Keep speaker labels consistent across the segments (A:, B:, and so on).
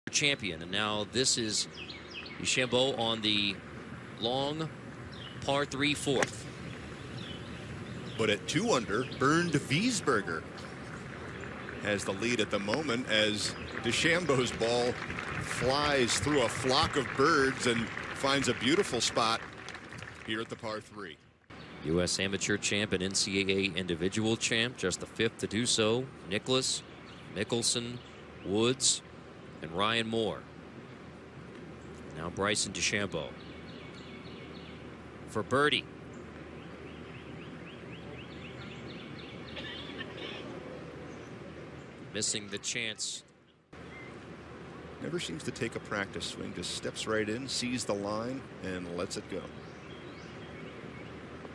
A: champion. And now this is DeChambeau on the long par 3 fourth.
B: But at 2 under, Bernd Wiesberger has the lead at the moment as DeChambeau's ball flies through a flock of birds and finds a beautiful spot here at the par 3.
A: U.S. amateur champ and NCAA individual champ, just the 5th to do so. Nicklaus, Mickelson, Woods, and Ryan Moore. Now Bryson DeChambeau for birdie. Missing the chance.
B: Never seems to take a practice swing, just steps right in, sees the line, and lets it go.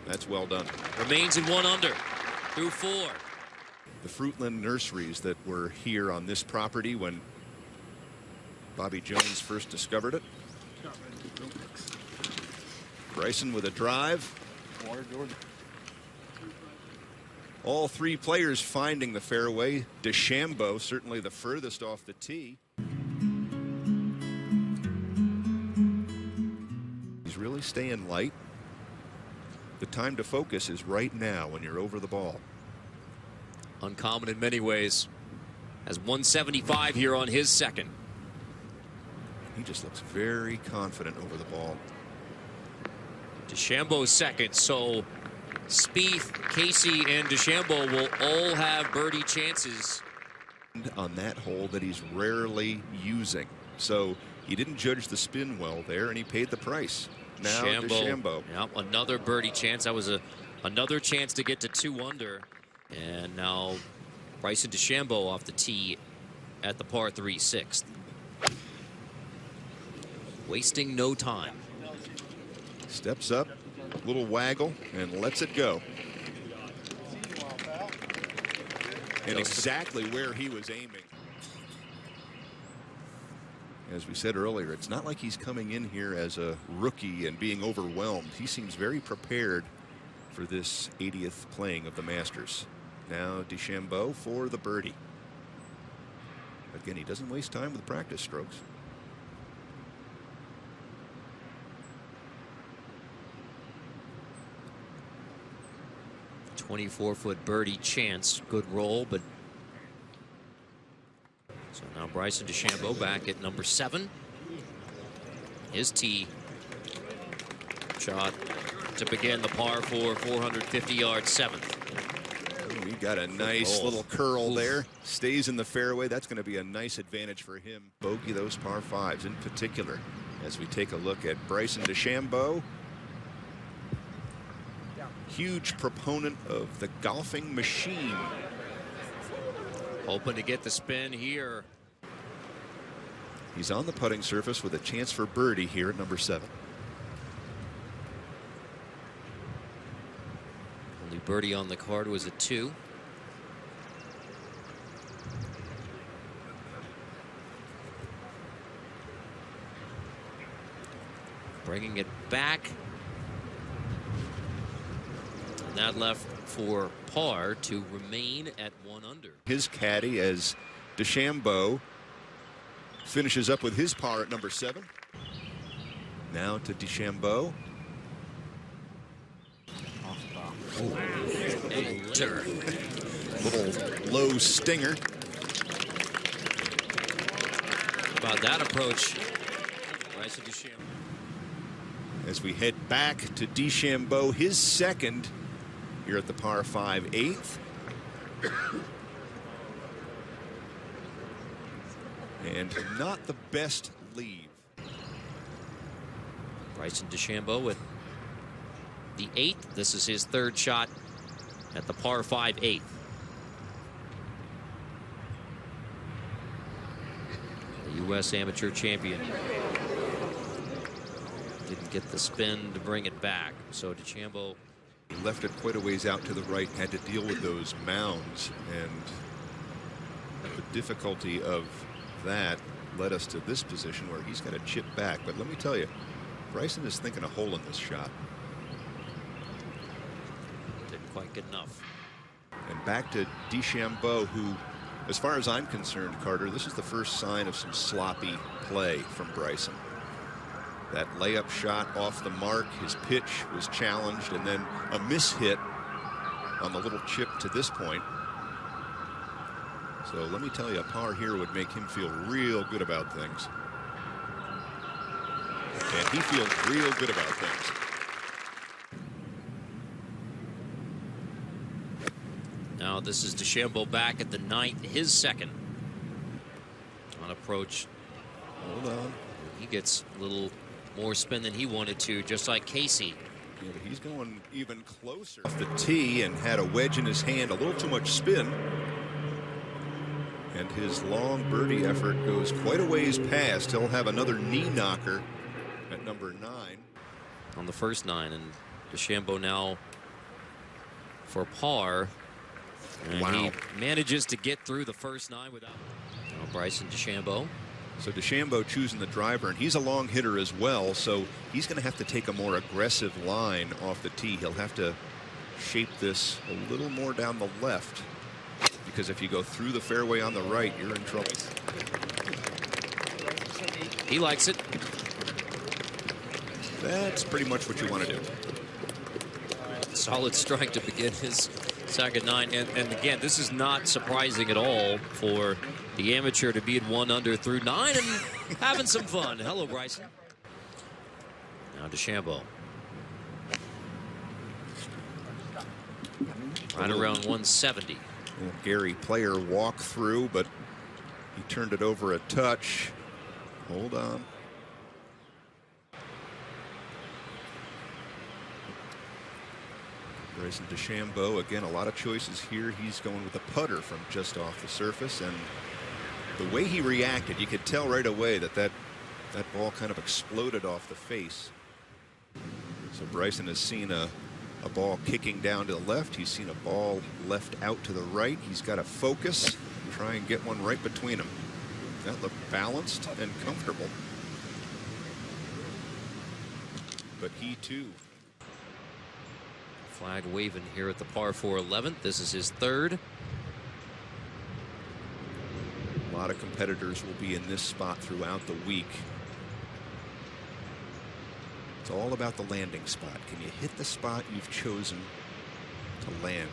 B: That's well done.
A: Remains in 1 under through 4.
B: The Fruitland nurseries that were here on this property when Bobby Jones first discovered it. Bryson with a drive. All 3 players finding the fairway. DeChambeau certainly the furthest off the tee. He's really staying light. The time to focus is right now when you're over the ball.
A: Uncommon in many ways. Has 175 here on his second.
B: He just looks very confident over the ball.
A: DeChambeau's second, so Spieth, Casey, and DeChambeau will all have birdie chances
B: on that hole that he's rarely using. So he didn't judge the spin well there, and he paid the price. Now DeChambeau.
A: Yep, another birdie chance. That was another chance to get to 2 under. And now Bryson DeChambeau off the tee at the par 3 6th. Wasting no time.
B: Steps up, little waggle, and lets it go. And exactly where he was aiming. As we said earlier, it's not like he's coming in here as a rookie and being overwhelmed. He seems very prepared for this 80th playing of the Masters. Now DeChambeau for the birdie. Again, he doesn't waste time with practice strokes.
A: A 24-foot birdie chance. Good roll, but so now Bryson DeChambeau back at number 7. His tee shot to begin the par 4 450-yard 7th.
B: We got a nice little curl there. Stays in the fairway. That's going to be a nice advantage for him. Bogey those par 5s in particular. As we take a look at Bryson DeChambeau. Huge proponent of the golfing machine.
A: Hoping to get the spin here.
B: He's on the putting surface with a chance for birdie here at number 7.
A: Only birdie on the card was a 2. Bringing it back. And that left for par to remain at 1 under.
B: His caddy as DeChambeau finishes up with his par at number 7. Now to DeChambeau. Little low stinger.
A: About that approach, Bryson DeChambeau.
B: As we head back to DeChambeau, his second here at the par 5 8th. And not the best leave.
A: Bryson DeChambeau with the 8th. This is his 3rd shot at the par 5 8th. The U.S. amateur champion didn't get the spin to bring it back. So DeChambeau,
B: he left it quite a ways out to the right, had to deal with those mounds, and the difficulty of that led us to this position where he's got to chip back. But let me tell you, Bryson is thinking a hole in this shot.
A: didn't quite get enough.
B: And back to DeChambeau, who As far as I'm concerned, Carter, this is the first sign of some sloppy play from Bryson. That layup shot off the mark, his pitch was challenged, and then a mishit on the little chip to this point. So let me tell you, a par here would make him feel real good about things. And he feels real good about things.
A: Now this is DeChambeau back at the 9th, his second. On approach.
B: Hold on.
A: He gets a little more spin than he wanted to, just like Casey.
B: Yeah, but he's going even closer off the tee and had a wedge in his hand, a little too much spin. And his long birdie effort goes quite a ways past. He'll have another knee knocker at number 9.
A: On the first 9, and DeChambeau now for par. And
B: wow.
A: He manages to get through the first 9 without Bryson DeChambeau.
B: So DeChambeau choosing the driver, and he's a long hitter as well, so he's going to have to take a more aggressive line off the tee. He'll have to shape this a little more down the left, because if you go through the fairway on the right, you're in trouble.
A: He likes it.
B: That's pretty much what you want to do.
A: Solid strike to begin his second 9. And again, this is not surprising at all for the amateur to be at 1 under through 9 and having some fun. Hello, Bryson. Now DeChambeau. Right around 170.
B: Well, Gary Player walk through, but he turned it over a touch. Hold on. Bryson DeChambeau, again, a lot of choices here. He's going with a putter from just off the surface, and the way he reacted, you could tell right away that that ball kind of exploded off the face. So Bryson has seen a ball kicking down to the left. He's seen a ball left out to the right. He's got to focus, try and get one right between them. That looked balanced and comfortable. But he too.
A: Flag waving here at the par 4 11th. This is his 3rd.
B: A lot of competitors will be in this spot throughout the week. It's all about the landing spot. Can you hit the spot you've chosen to land?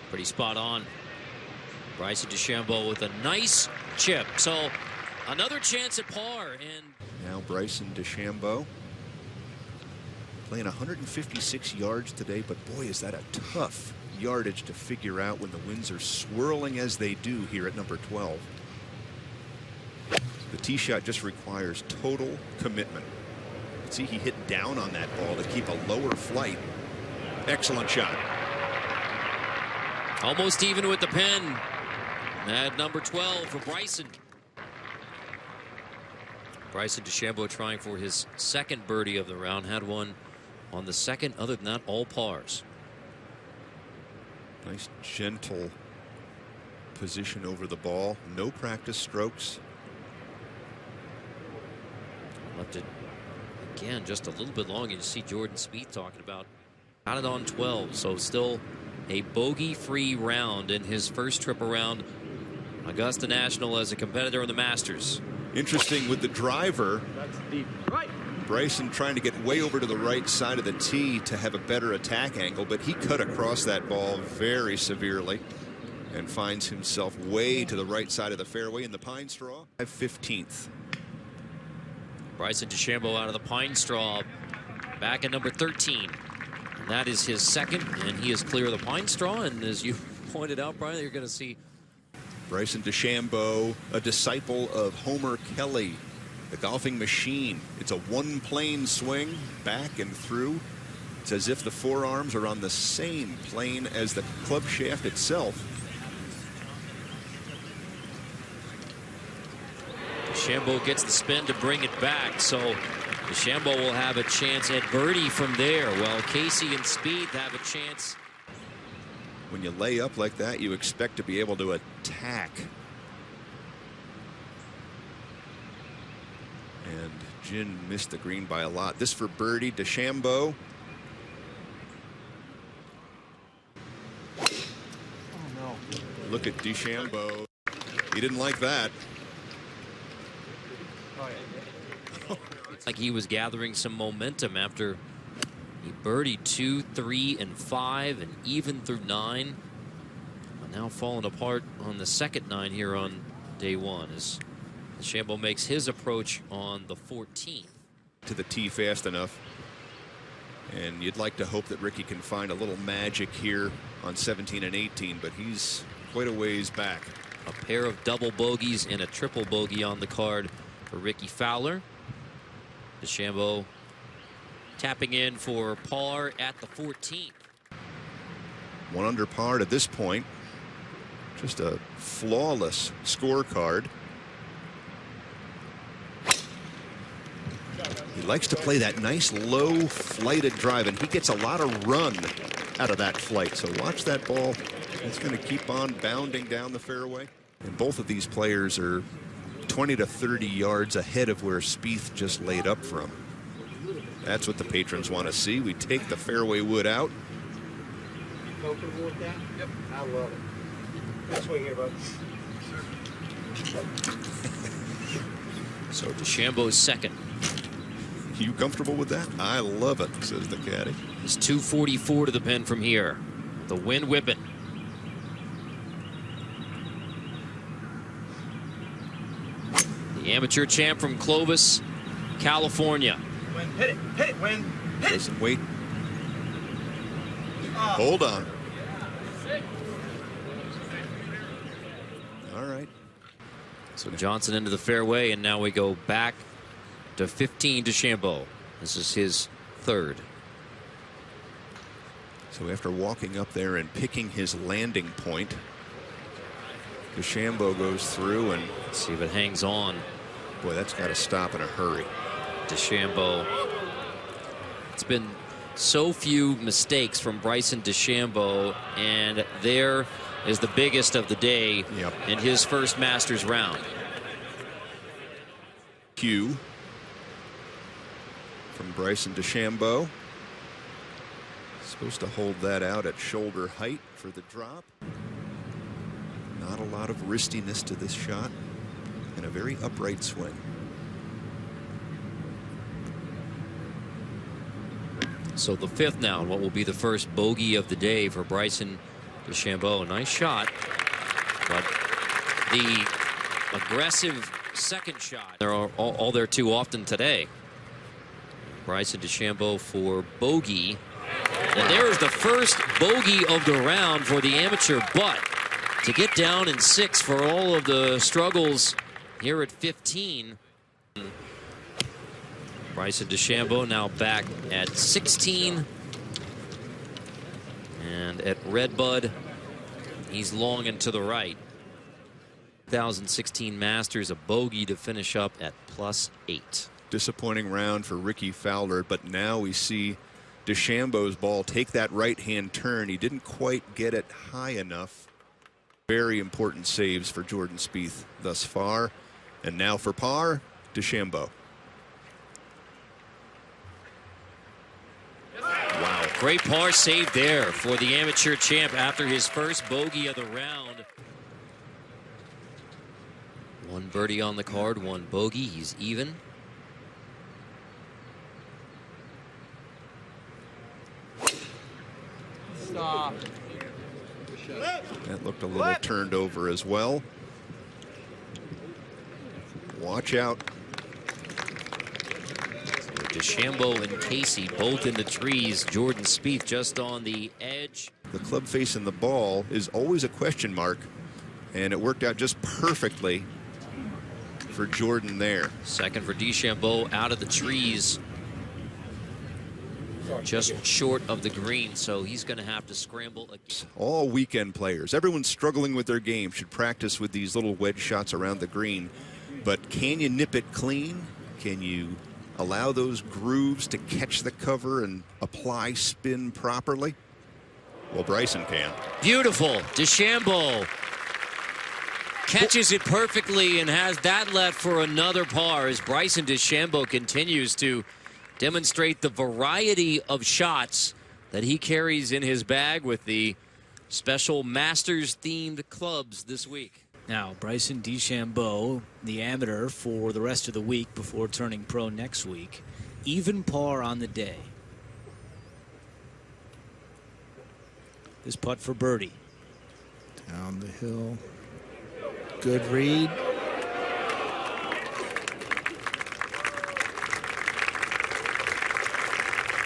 A: Pretty spot on. Bryson DeChambeau with a nice chip. So another chance at par. And
B: now Bryson DeChambeau playing 156 yards today, but boy, is that a tough yardage to figure out when the winds are swirling as they do here at number 12. The tee shot just requires total commitment. See, he hit down on that ball to keep a lower flight. Excellent shot.
A: Almost even with the pin at number 12 for Bryson. Bryson DeChambeau trying for his second birdie of the round. Had one on the second. Other than that, all pars.
B: Nice gentle position over the ball. No practice strokes.
A: Left it again just a little bit long. You see Jordan Spieth talking about got it on 12. So still a bogey-free round in his first trip around Augusta National as a competitor in the Masters.
B: Interesting with the driver.
C: That's deep. Right.
B: Bryson trying to get way over to the right side of the tee to have a better attack angle, but he cut across that ball very severely and finds himself way to the right side of the fairway in the pine straw. 15th.
A: Bryson DeChambeau out of the pine straw back at number 13. And that is his second, and he is clear of the pine straw. And as you pointed out, Brian, you're going to see
B: Bryson DeChambeau, a disciple of Homer Kelly, the golfing machine. It's a one plane swing back and through. It's as if the forearms are on the same plane as the club shaft itself.
A: DeChambeau gets the spin to bring it back, so DeChambeau will have a chance at birdie from there, while Casey and Spieth have a chance.
B: When you lay up like that, you expect to be able to attack. And Jin missed the green by a lot. This for birdie. DeChambeau.
C: Oh, no.
B: look at DeChambeau. He didn't like that.
A: It's like he was gathering some momentum after he birdied 2, 3, and 5, and even through 9. But now falling apart on the second 9 here on day 1 as DeChambeau makes his approach on the 14th.
B: To the tee fast enough. And you'd like to hope that Ricky can find a little magic here on 17 and 18, but he's quite a ways back.
A: A pair of double bogeys and a triple bogey on the card for Ricky Fowler. DeChambeau tapping in for par at the 14th.
B: 1 under par to this point. Just a flawless scorecard. He likes to play that nice low flighted drive, and he gets a lot of run out of that flight. So watch that ball. It's going to keep on bounding down the fairway. And both of these players are 20 to 30 yards ahead of where Spieth just laid up from. That's what the patrons want to see. We take the fairway wood out.
C: You comfortable with that? Yep. I love it. Good swing here, bud.
A: So DeChambeau's second.
B: You comfortable with that? I love it, says the caddy.
A: It's 244 to the pin from here. The wind whipping. The amateur champ from Clovis, California.
C: Wind, hit it, wind, hit it.
B: Doesn't wait. Hold on. All right.
A: So Johnson into the fairway, and now we go back to 15 DeChambeau. This is his third.
B: So after walking up there and picking his landing point, DeChambeau goes through and
A: let's see if it hangs on.
B: Boy, that's got to stop in a hurry.
A: DeChambeau. It's been so few mistakes from Bryson DeChambeau, and there is the biggest of the day in his first Masters round.
B: Cue from Bryson DeChambeau. Supposed to hold that out at shoulder height for the drop. Not a lot of wristiness to this shot, and a very upright swing.
A: So the fifth now, what will be the first bogey of the day for Bryson DeChambeau. Nice shot, but the aggressive second shot, they're all there too often today. Bryson DeChambeau for bogey. And there's the first bogey of the round for the amateur, but to get down in 6 for all of the struggles here at 15. Bryson DeChambeau now back at 16. And at Redbud, he's long and to the right. 2016 Masters, a bogey to finish up at +8.
B: Disappointing round for Ricky Fowler, but now we see DeChambeau's ball take that right-hand turn. He didn't quite get it high enough. Very important saves for Jordan Spieth thus far. And now for par, DeChambeau.
A: Wow, great par save there for the amateur champ after his first bogey of the round. 1 birdie on the card, 1 bogey. He's even.
C: Stop.
B: That looked a little turned over as well. Watch out.
A: DeChambeau and Casey both in the trees. Jordan Spieth just on the edge.
B: The club face in the ball is always a question mark, and it worked out just perfectly for Jordan there.
A: Second for DeChambeau out of the trees. Just short of the green, so he's going to have to scramble.
B: All weekend players, everyone struggling with their game, should practice with these little wedge shots around the green. But can you nip it clean? Can you allow those grooves to catch the cover and apply spin properly? Well, Bryson can.
A: Beautiful. DeChambeau catches it perfectly and has that left for another par as Bryson DeChambeau continues to demonstrate the variety of shots that he carries in his bag with the special Masters-themed clubs this week.
D: Now, Bryson DeChambeau, the amateur for the rest of the week before turning pro next week. Even par on the day. This putt for birdie.
E: Down the hill. Good read.